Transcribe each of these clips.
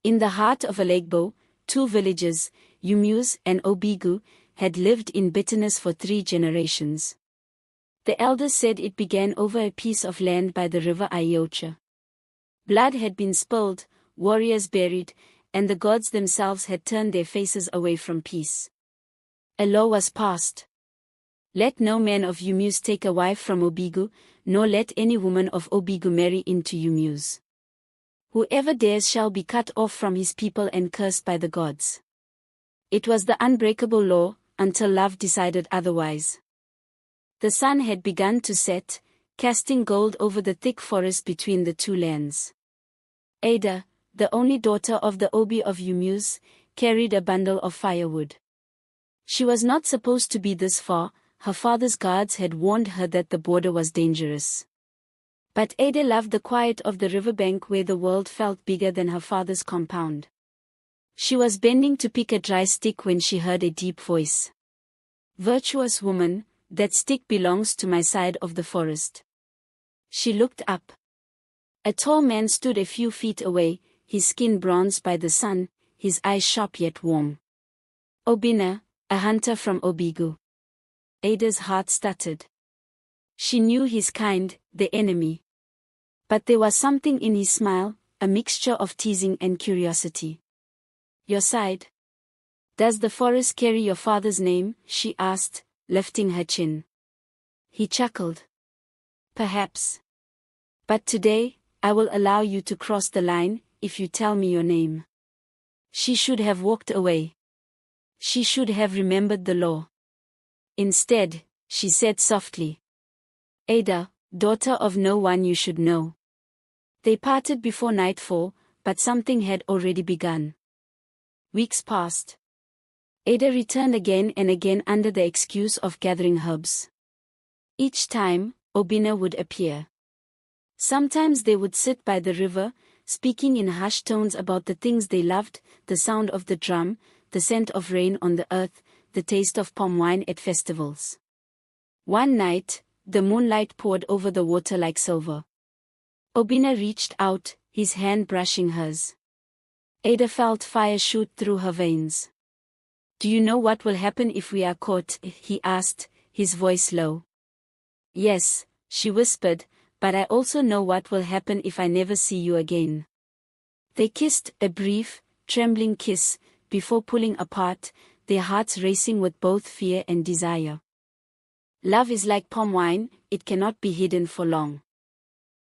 In the heart of Obeagu, two villages, Ụmueze and Obeagu, had lived in bitterness for 3 generations. The elders said it began over a piece of land by the river Iocha. Blood had been spilled, warriors buried, and the gods themselves had turned their faces away from peace. A law was passed. Let no man of Ụmueze take a wife from Obeagu, nor let any woman of Obeagu marry into Ụmueze. Whoever dares shall be cut off from his people and cursed by the gods. It was the unbreakable law, until love decided otherwise. The sun had begun to set, casting gold over the thick forest between the two lands. Ada, the only daughter of the Obi of Ụmueze, carried a bundle of firewood. She was not supposed to be this far. Her father's guards had warned her that the border was dangerous. But Ada loved the quiet of the riverbank where the world felt bigger than her father's compound. She was bending to pick a dry stick when she heard a deep voice. "Virtuous woman, that stick belongs to my side of the forest." She looked up. A tall man stood a few feet away, his skin bronzed by the sun, his eyes sharp yet warm. Obina, a hunter from Obeagu. Ada's heart stuttered. She knew his kind, the enemy. But there was something in his smile, a mixture of teasing and curiosity. "Your side? Does the forest carry your father's name?" she asked, lifting her chin. He chuckled. "Perhaps. But today, I will allow you to cross the line, if you tell me your name." She should have walked away. She should have remembered the law. Instead, she said softly, "Ada, daughter of no one you should know." They parted before nightfall, but something had already begun. Weeks passed. Ada returned again and again under the excuse of gathering herbs. Each time, Obina would appear. Sometimes they would sit by the river, speaking in hushed tones about the things they loved, the sound of the drum, the scent of rain on the earth, the taste of palm wine at festivals. One night, the moonlight poured over the water like silver. Obina reached out, his hand brushing hers. Ada felt fire shoot through her veins. "Do you know what will happen if we are caught?" he asked, his voice low. "Yes," she whispered, "but I also know what will happen if I never see you again." They kissed, a brief, trembling kiss, before pulling apart, their hearts racing with both fear and desire. Love is like palm wine, it cannot be hidden for long.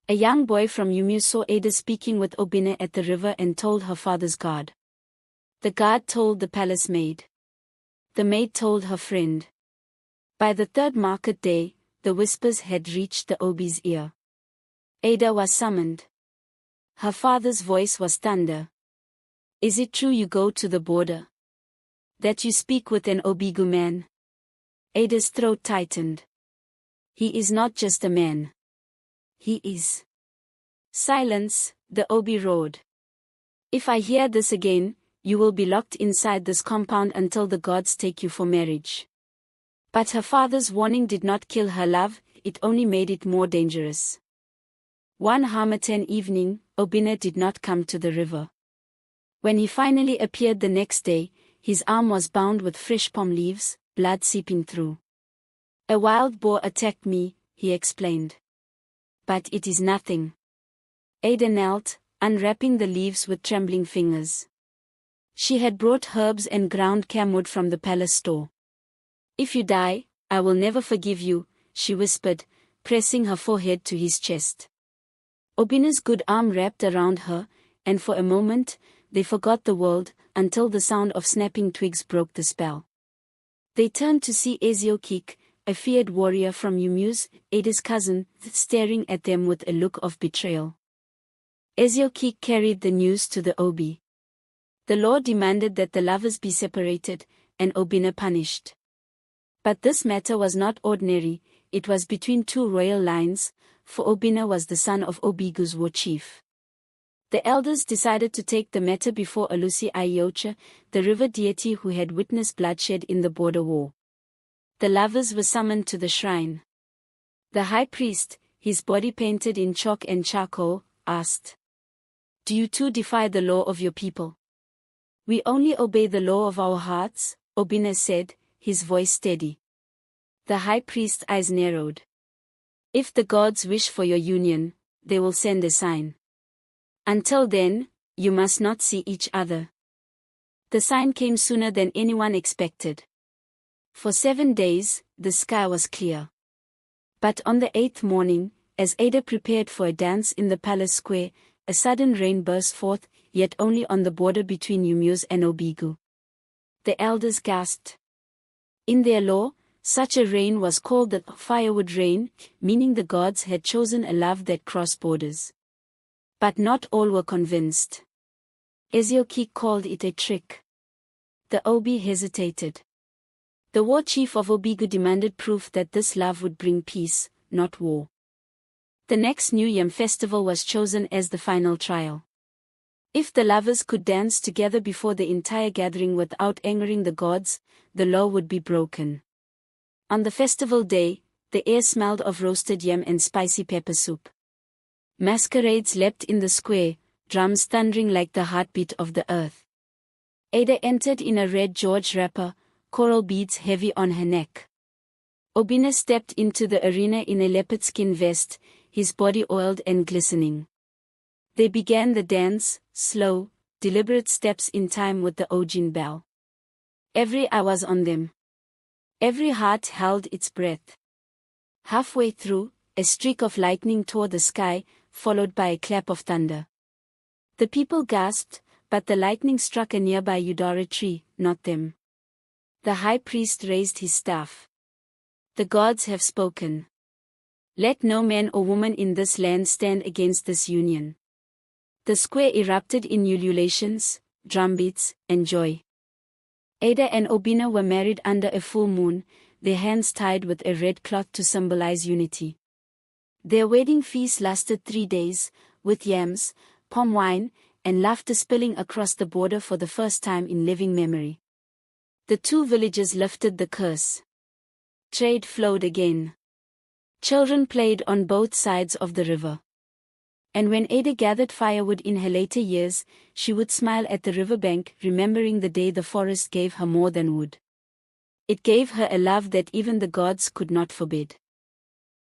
A young boy from Ụmueze saw Ada speaking with Obina at the river and told her father's guard. The guard told the palace maid. The maid told her friend. By the 3rd market day, the whispers had reached the Obi's ear. Ada was summoned. Her father's voice was thunder. "Is it true you go to the border? That you speak with an Obeagu man?" Ada's throat tightened. "He is not just a man. He is." "Silence," the Obi roared. "If I hear this again, you will be locked inside this compound until the gods take you for marriage." But her father's warning did not kill her love, it only made it more dangerous. One Harmattan evening, Obina did not come to the river. When he finally appeared the next day, his arm was bound with fresh palm leaves, blood seeping through. "A wild boar attacked me," he explained. "But it is nothing." Ada knelt, unwrapping the leaves with trembling fingers. She had brought herbs and ground camwood from the palace store. "If you die, I will never forgive you," she whispered, pressing her forehead to his chest. Obina's good arm wrapped around her, and for a moment, they forgot the world, until the sound of snapping twigs broke the spell. They turned to see Ezeokik, a feared warrior from Ụmueze, Ada's cousin, staring at them with a look of betrayal. Ezeokik carried the news to the Obi. The law demanded that the lovers be separated, and Obina punished. But this matter was not ordinary, it was between 2 royal lines, for Obina was the son of Obeagu's war chief. The elders decided to take the matter before Olusi Iocha, the river deity who had witnessed bloodshed in the border war. The lovers were summoned to the shrine. The high priest, his body painted in chalk and charcoal, asked, Do you too defy the law of your people? We only obey the law of our hearts, Obeagu said, his voice steady. The high priest's eyes narrowed. If the gods wish for your union, they will send a sign. Until then, you must not see each other. The sign came sooner than anyone expected. For 7 days, the sky was clear. But on the 8th morning, as Ada prepared for a dance in the palace square, a sudden rain burst forth, yet only on the border between Ụmueze and Obeagu. The elders gasped. In their law, such a rain was called the firewood rain, meaning the gods had chosen a love that crossed borders. But not all were convinced. Ezeoki called it a trick. The Obi hesitated. The war chief of Obeagu demanded proof that this love would bring peace, not war. The next New Yam festival was chosen as the final trial. If the lovers could dance together before the entire gathering without angering the gods, the law would be broken. On the festival day, the air smelled of roasted yam and spicy pepper soup. Masquerades leapt in the square, drums thundering like the heartbeat of the earth. Ada entered in a red George wrapper, coral beads heavy on her neck. Obeagu stepped into the arena in a leopard skin vest, his body oiled and glistening. They began the dance, slow, deliberate steps in time with the Ojin bell. Every eye was on them. Every heart held its breath. Halfway through, a streak of lightning tore the sky, followed by a clap of thunder. The people gasped, but the lightning struck a nearby Udara tree, not them. The high priest raised his staff. The gods have spoken. Let no man or woman in this land stand against this union. The square erupted in ululations, drumbeats, and joy. Ada and Obeagu were married under a full moon, their hands tied with a red cloth to symbolize unity. Their wedding feast lasted 3 days, with yams, palm wine, and laughter spilling across the border for the first time in living memory. The 2 villages lifted the curse. Trade flowed again. Children played on both sides of the river. And when Ada gathered firewood in her later years, she would smile at the riverbank, remembering the day the forest gave her more than wood. It gave her a love that even the gods could not forbid.